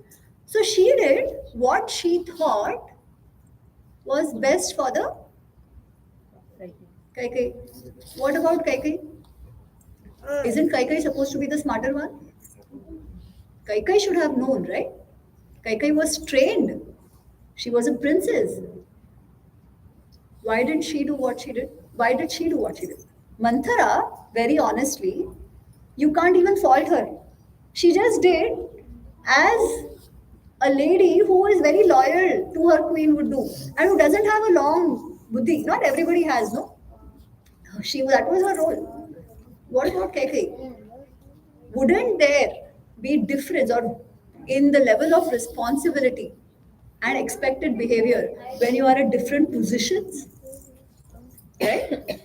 So she did what she thought was best for the Kaikeyi. What about Kaikeyi? Isn't Kaikeyi supposed to be the smarter one? Kaikeyi should have known, right? Kaikeyi was trained. She was a princess. Why did she do what she did? Why did she do what she did? Manthara, very honestly, you can't even fault her. She just did as a lady who is very loyal to her queen would do and who doesn't have a long buddhi. Not everybody has, no? That was her role. What about Kaikeyi? Wouldn't there be difference or in the level of responsibility and expected behavior when you are at different positions? Right?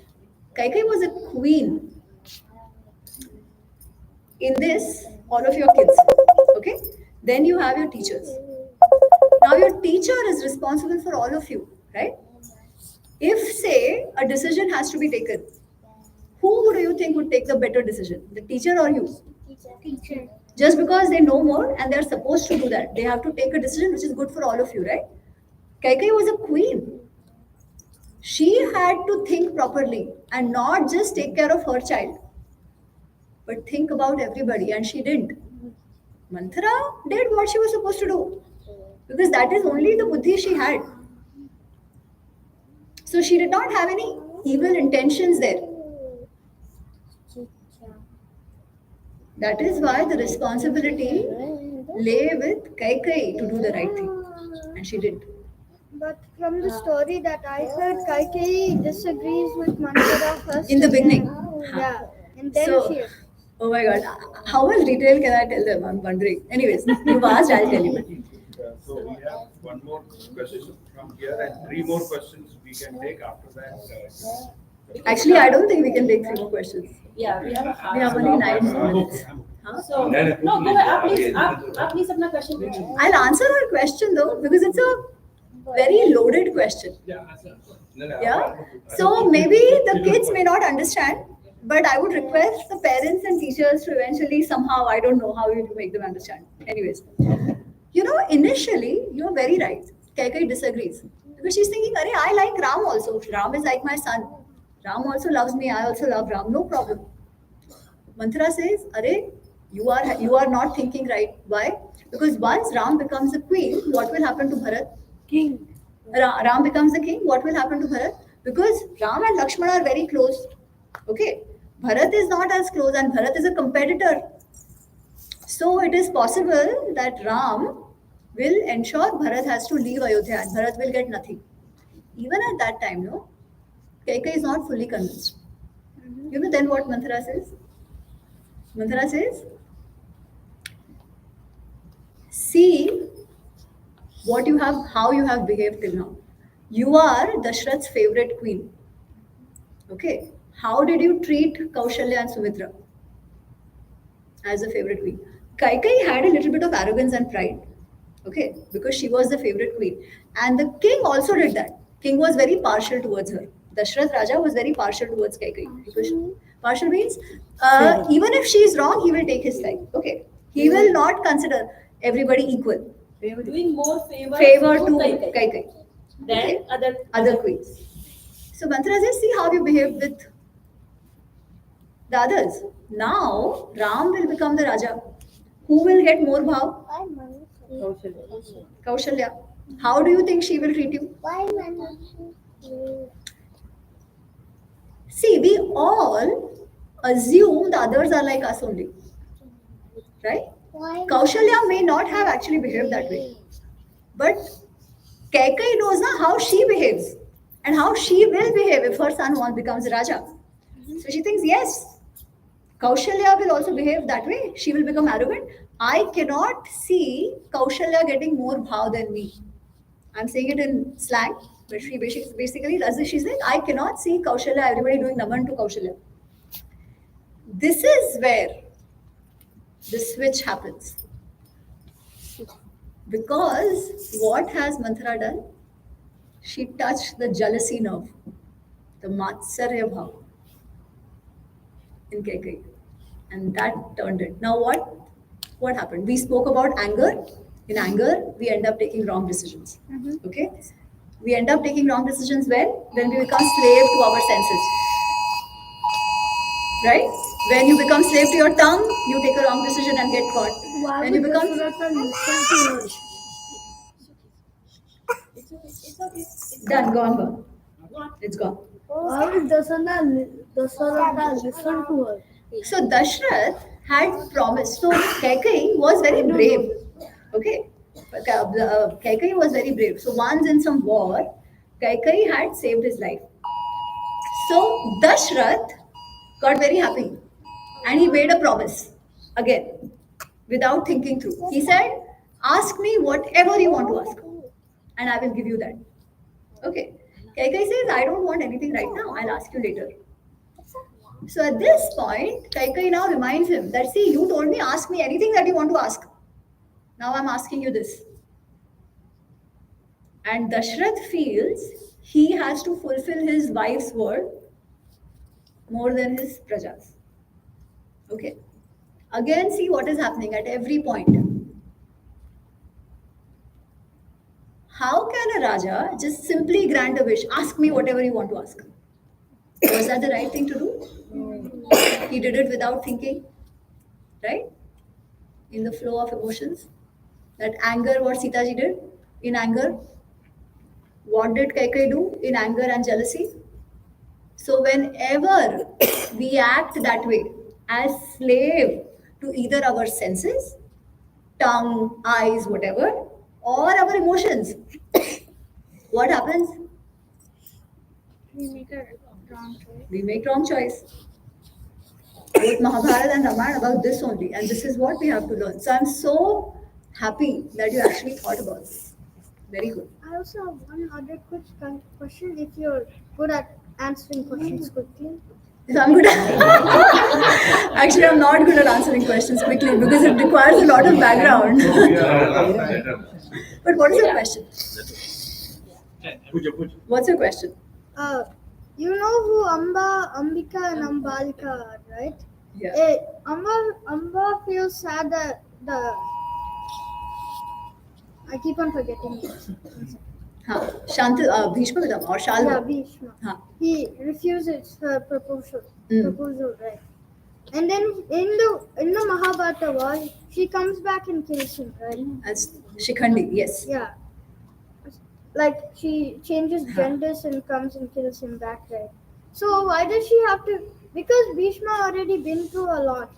Kaikeyi was a queen. In this, all of your kids. Okay? Then you have your teachers. Now your teacher is responsible for all of you, right? If, say, a decision has to be taken, who do you think would take the better decision? The teacher or you? Teacher. Just because they know more and they're supposed to do that, they have to take a decision which is good for all of you, right? Kaikeyi was a queen. She had to think properly and not just take care of her child, but think about everybody, and she didn't. Manthara did what she was supposed to do because that is only the buddhi she had. So she did not have any evil intentions there. That is why the responsibility lay with Kaikeyi to do the right thing, and she did. But from the story that I heard, Kaikeyi disagrees with Manthara first. In the and beginning. then- Yeah, and then So, she. oh my god, how much detail can I tell them? I'm wondering. Anyways, you've asked, I'll tell you. So we have one more question. from here, and 3 more questions we can take after that. Actually, I don't think we can take 3 more questions. Yeah, we have We have only 9 more minutes. So, no, go ahead. आप please अपना question पूछिए. I'll answer her question though, because it's a very loaded question. Yeah. So maybe the kids may not understand, but I would request the parents and teachers to eventually somehow, I don't know how you to make them understand. Anyways, initially you're very right. Kaikai disagrees because she's thinking, "Arey, I like Ram also. Ram is like my son. Ram also loves me. I also love Ram. No problem." Manthara says, "Arey, you are not thinking right. Why? Because once Ram becomes a queen, what will happen to Bharat? King. Ram becomes the king. What will happen to Bharat? Because Ram and Lakshmana are very close. Okay, Bharat is not as close, and Bharat is a competitor. So it is possible that Ram will ensure Bharat has to leave Ayodhya, and Bharat will get nothing. Even at that time, no, Kaikai is not fully convinced. Then what Manthara says? Manthara says, "See what you have, how you have behaved till now. You are Dashrath's favorite queen. Okay, how did you treat Kaushalya and Sumitra as a favorite queen?" Kaikai had a little bit of arrogance and pride, okay, because she was the favorite queen, and the king also did that. King was very partial towards her. Dashrath Raja was very partial towards Kaikai because partial means even if she is wrong, he will take his side. Okay, he will not consider everybody equal. Doing more Favor to Kaikai than other queens. So Manthara says, "See how you behave with the others. Now Ram will become the Raja. Who will get more bhav? Kaushalya. How do you think she will treat you?" See, we all assume the others are like us only. Right? Kaushalya may not have actually behaved that way. But Kaikai knows now how she behaves and how she will behave if her son becomes Raja. So she thinks, yes, Kaushalya will also behave that way. She will become arrogant. I cannot see Kaushalya getting more bhav than me. I'm saying it in slang, but she basically does this. She's like, I cannot see Kaushalya, everybody doing naman to Kaushalya. This is where the switch happens. Because what has Manthara done? She touched the jealousy nerve, the Matsarya bhav in Kaikai. And that turned it. Now what happened? We spoke about anger. In anger, we end up taking wrong decisions. Okay? We end up taking wrong decisions when we become slave to our senses. Right? When you become slave to your tongue, you take a wrong decision and get caught. Why When you would become Dasharatha listen to her? done, gone. It's gone. Why would Dasharatha listen to her? So Dashrath had promised. So Kaikai was very brave. Okay, Kaikai was very brave. So once in some war, Kaikai had saved his life. So Dashrath got very happy, and he made a promise again, without thinking through. He said, "Ask me whatever you want to ask, and I will give you that." Okay. Kaikai says, "I don't want anything right now. I'll ask you later." So at this point, Kaikai now reminds him that, "See, you told me ask me anything that you want to ask. Now I'm asking you this." And Dashrath feels he has to fulfill his wife's word more than his prajas. Okay. Again, see what is happening at every point. How can a Raja just simply grant a wish? Ask me whatever you want to ask. Was that the right thing to do? He did it without thinking, right? In the flow of emotions. That anger, what Sitaji did in anger. What did Kaikai do in anger and jealousy? So whenever we act that way, as slave to either our senses, tongue, eyes, whatever, or our emotions, what happens? We make a wrong choice. We make wrong choice. Both Mahabharata and Ramayana about this only, and this is what we have to learn. So I'm so happy that you actually thought about this. Very good. I also have one other quick question. If you're good at answering questions quickly. So I'm good at actually I'm not good at answering questions quickly because it requires a lot of background. But what is your question? What's your question? You know who Ambika and Ambalika are, right? Yeah. Amba feels sad that I keep on forgetting it. Bhishma Pitama or Shalva. Yeah, Bhishma. Huh. He refuses her proposal, right? And then in the Mahabharata war, she comes back and kills him, right? As Shikhandi, yes. Yeah. Like she changes genders and comes and kills him back, right? So why does she have to? Because Bhishma already been through a lot.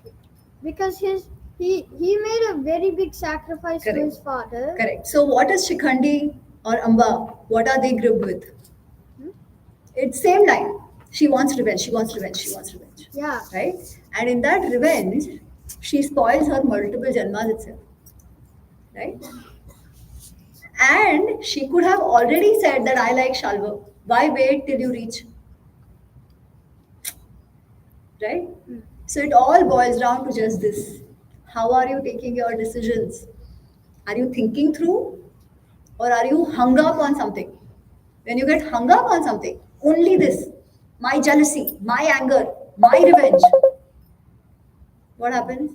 Because he made a very big sacrifice to his father. Correct. So what is Shikhandi or Amba? What are they gripped with? It's same line. She wants revenge. She wants revenge. She wants revenge. Yeah. Right. And in that revenge, she spoils her multiple janmas itself. Right. And she could have already said that I like Shalva. Why wait till you reach? Right? So it all boils down to just this. How are you taking your decisions? Are you thinking through or are you hung up on something? When you get hung up on something, only this, my jealousy, my anger, my revenge. What happens?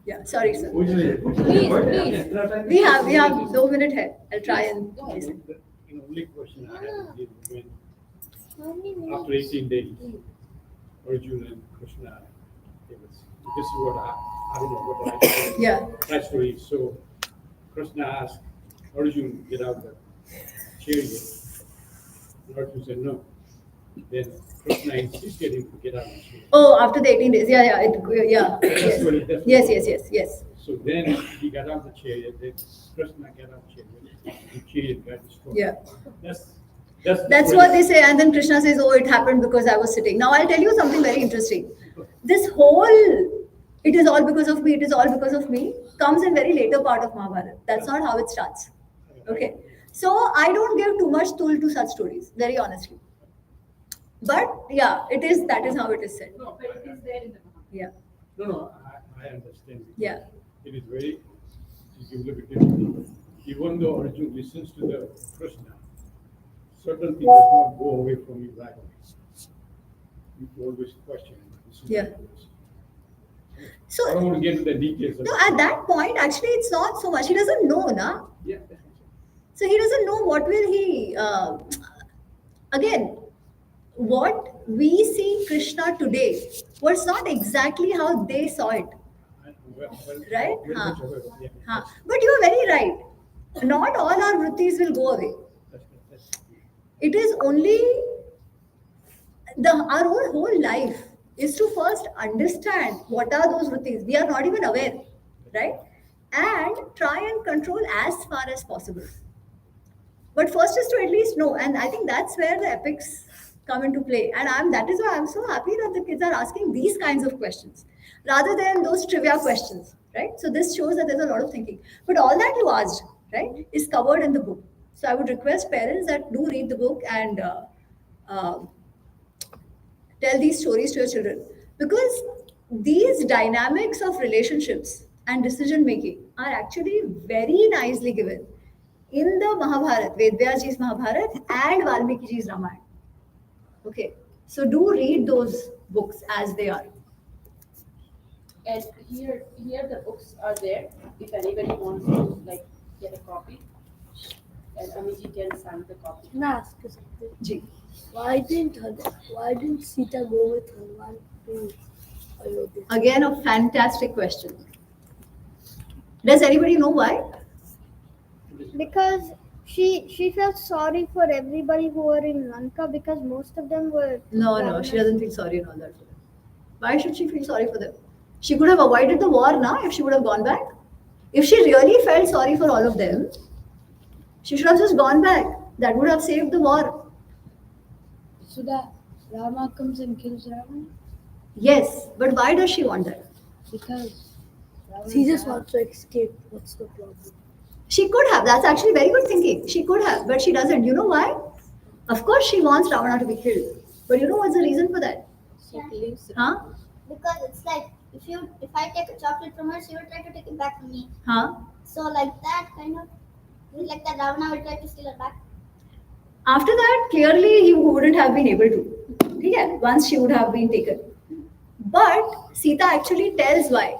Yeah, sorry, sir. Please. We have 2 minutes here. I'll try and listen. The only question I have is when after 18 days, Arjuna and Krishna, this is what I don't know what I story is. So Krishna asked Arjuna get out the chariot. And Arjuna said no. Then Krishna insisted him to get out of the chariot. Oh, after the 18 days. Yeah. That's what it- that's what- Yes. So then he got out of the chariot, then Krishna got out of the chariot, the chariot got destroyed. Yeah. That's What they say. And then Krishna says, oh, it happened because I was sitting. Now I'll tell you something very interesting. This whole, it is all because of me, it is all because of me, comes in very later part of Mahabharata. That's not how it starts. Okay. So I don't give too much tool to such stories, very honestly. But yeah, that is how it is said. No, but it is there in the Yeah. No, I understand. Yeah. It is very, if you look at it, even though Arjuna listens to the Krishna, certain things does not go away from you right away. You always question it. Yeah. I So don't want to get into the details. no, at that point, actually, it's not so much. He doesn't know, na. Yeah. So he doesn't know what will he. Again, what we see Krishna today was not exactly how they saw it. Right? Very much aware of it, yeah. But you are very right. Not all our vrittis will go away. That's- It is only our whole life is to first understand what are those vrittis. We are not even aware, right? And try and control as far as possible. But first is to at least know, and I think that's where the epics come into play. And that is why I'm so happy that the kids are asking these kinds of questions rather than those trivia questions, right? So this shows that there's a lot of thinking. But all that you asked, right, is covered in the book. So I would request parents that do read the book and tell these stories to your children, because these dynamics of relationships and decision making are actually very nicely given in the Mahabharata, Vedvyaji's Mahabharata and Valmikiji's Ramayana. Okay, so do read those books as they are. And here the books are there. If anybody wants to get a copy, and Amiji can sign the copy. Can I ask you something? Ji. Why didn't Sita go with Hanuman to Ayodhya? Again, a fantastic question. Does anybody know why? Because she felt sorry for everybody who were in Lanka because most of them were. No, she doesn't feel sorry and all that. Why should she feel sorry for them? She could have avoided the war now if she would have gone back. If she really felt sorry for all of them, she should have just gone back. That would have saved the war. So that Rama comes and kills Ravana? Yes, but why does she want that? Because She just wants to escape. What's the problem? She could have. That's actually very good thinking. She could have, but she doesn't. You know why? Of course, she wants Ravana to be killed. But you know what's the reason for that? She believes it. Huh? Because it's like if I take a chocolate from her, she will try to take it back from me. Huh? So like that kind of like that Ravana will try to steal it back. After that, clearly he wouldn't have been able to. Yeah, once she would have been taken. But Sita actually tells why.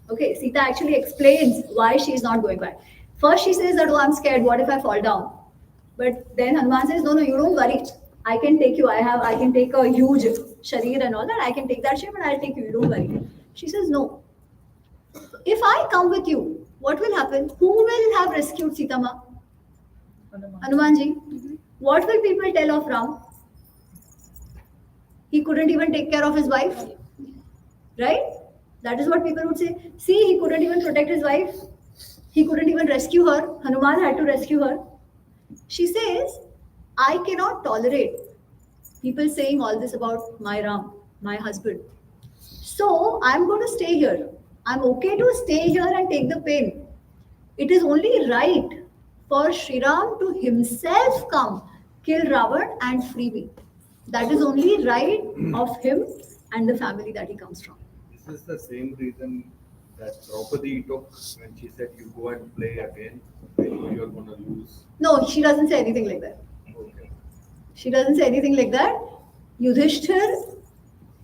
Okay, Sita actually explains why she is not going back. First, she says that, oh, I'm scared. What if I fall down? But then Hanuman says, no, you don't worry. I can take you. I can take a huge sharir and all that. I can take that shape and I'll take you. You don't worry. She says, no. If I come with you, what will happen? Who will have rescued Sita Ma? Hanumanji. What will people tell of Ram? He couldn't even take care of his wife. Right? That is what people would say. See, he couldn't even protect his wife. He couldn't even rescue her. Hanuman had to rescue her. She says, I cannot tolerate people saying all this about my Ram, my husband. So I'm going to stay here. I'm okay to stay here and take the pain. It is only right for Sri Ram to himself come, kill Ravan and free me. That is only right of him and the family that he comes from. This is the same reason that Draupadi took when she said, you go and play again, I know you're going to lose. No, she doesn't say anything like that. Okay. She doesn't say anything like that. Yudhishthir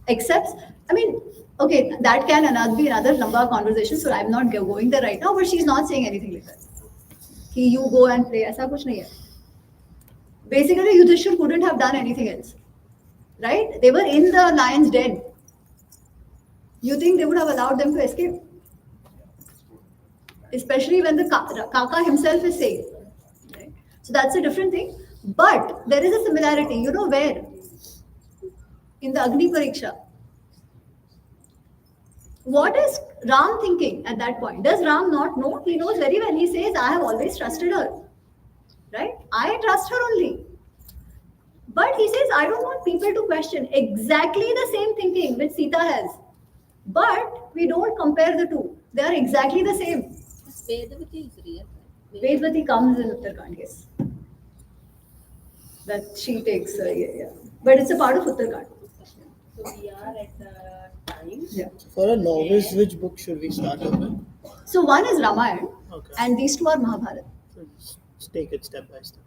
accepts. I mean, okay, that can be another lamba conversation, so I'm not going there right now, but she's not saying anything like that. You go and play, aisa kuch nahi hai. Basically, Yudhishthir couldn't have done anything else. Right? They were in the lion's den. You think they would have allowed them to escape? Especially when the Kaka himself is saying. Right? So that's a different thing. But there is a similarity. You know where? In the Agni Pariksha. What is Ram thinking at that point? Does Ram not know? He knows very well. He says, I have always trusted her. Right? I trust her only. But he says, I don't want people to question exactly the same thinking which Sita has. But we don't compare the two. They are exactly the same. Vedavati is real. Vedavati comes in Uttarakhand, yes. That she takes, yeah. But it's a part of Uttarakhand. So we are at the time. Yeah. For a novice, which book should we start with? So one is Ramayana, Okay. and these two are Mahabharata. So just take it step by step.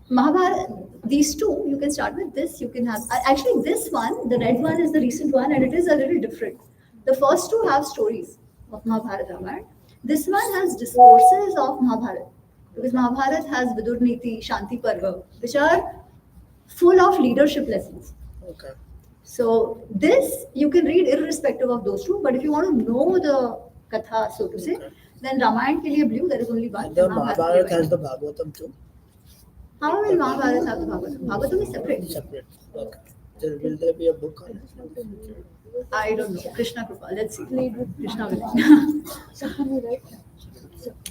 Mahabharata, these two, you can start with this. You can have, actually this one, the red one is the recent one, and it is a little different. The first two have stories of Mahabharata, Ramayana. This one has discourses of Mahabharata. Because Mahabharata has Vidur Niti, Shanti Parva, which are full of leadership lessons. Okay. So this you can read irrespective of those two. But if you want to know the katha, so to say, Okay. then Ramayana ke liye blue, there is only one. The Mahabharata has the Bhagavatam too? How will Mahabharata have the Bhagavatam? Bhagavatam is separate. Separate. Okay. Then will there be a book on it? I don't know. Krishna Kripa. Let's see. Krishna will.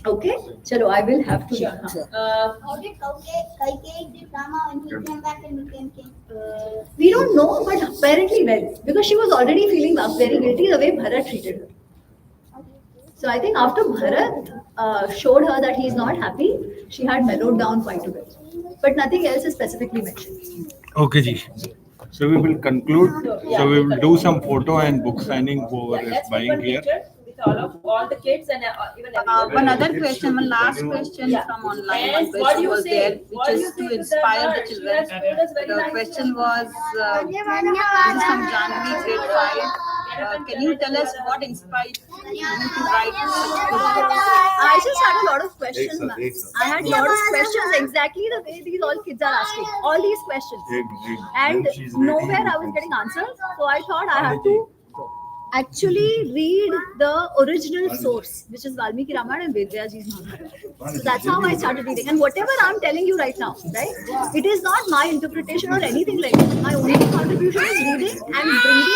Okay. Chalo, I will have to. Sure. How did Kaikeyi did Rama when he came back and became king? We don't know, but apparently well. Because she was already feeling very guilty the way Bharat treated her. So I think after Bharat showed her that he is not happy, she had mellowed down quite a bit. But nothing else is specifically mentioned. Okay, ji. So we will conclude. So we will do some photo and book signing whoever is Let's buying take one here. picture with all the kids and even everyone. One other question, one last question Yeah. from online. And One what do question you was say? there, What do which you is say to to inspire her? the She children. has told us very The nicely. question was, this is from Janvi, grade 5. Can you tell us what inspired you to write such good books? I just had a lot of questions, ma'am. I had a lot of questions exactly the way these all kids are asking. All these questions. And nowhere I was getting answers. So I thought I had to actually read the original source, which is Valmiki Ramayana and Vedvyaji's Mahabharata. So that's how I started reading. And whatever I'm telling you right now, right, it is not my interpretation or anything like that. My only contribution is reading and bringing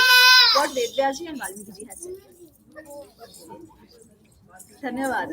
what Vedvyaji and Valmiki ji has said. Dhanyavad.